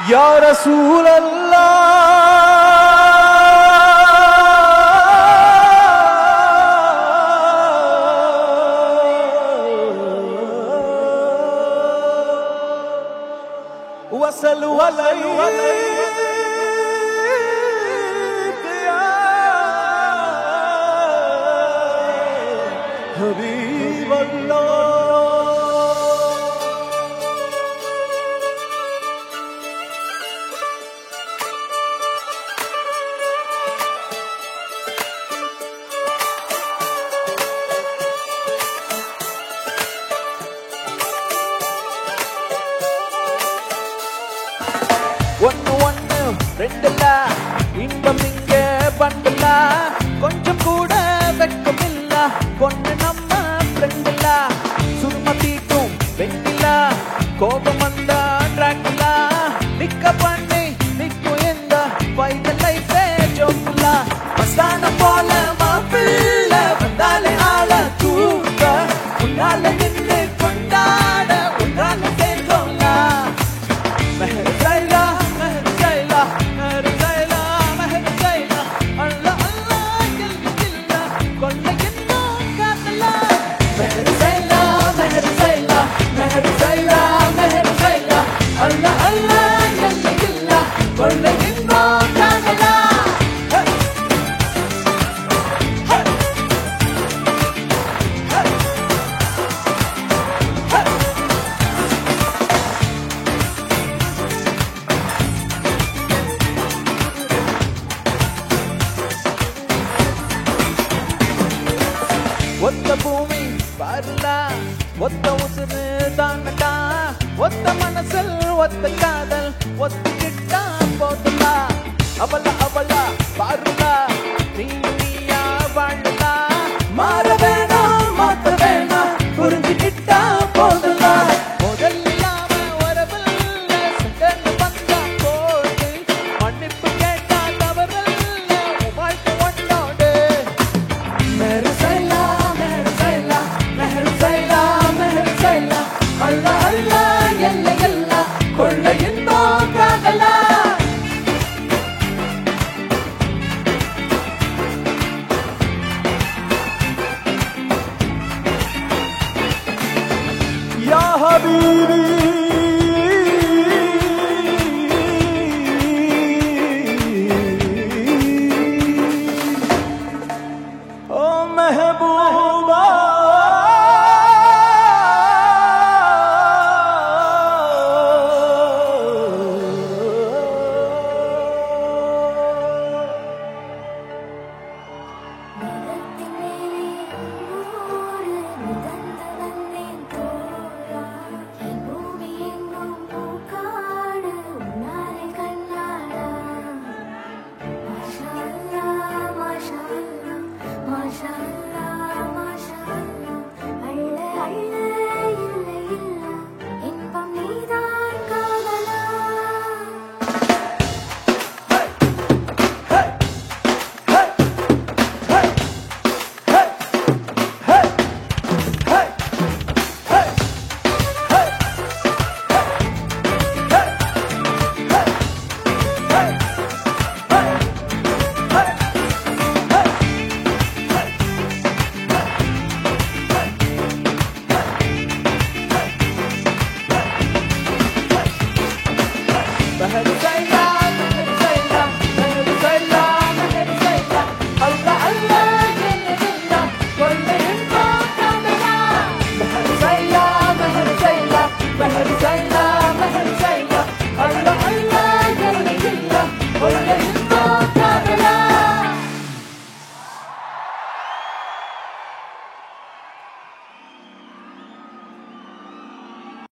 या रसूल अल्लाह वसल्लु अलैहि हबीब अल्लाह ஒன்னு ஒன்னு ரெண்டுலா இன்பம் இங்க பண்டலா கொஞ்சம் கூட வெட்கமில்ல பொண்ணு நம்ம ஃப்ரெண்டுலா சுரும தீட்டும் வெண்டிலா கோபம் வந்தா டிராக்குலா நிக்க பண்ணி நிக்கும் எந்த வைகல் லைஃபே ஜோக்குலா மஸ்தான போல மாப்பிள்ள வந்தாலே ஆள தூக்க உன்னால நின்று கொண்டாட உன்னால சேர்க்கோங்களா ஒத்த பூமி பாருடா ஒத்த உசுறு தானடா ஒத்த மனசில் ஒத்த காதல் ஒத்துக்கிட்டா போதுடா அவளா அவளா பாரு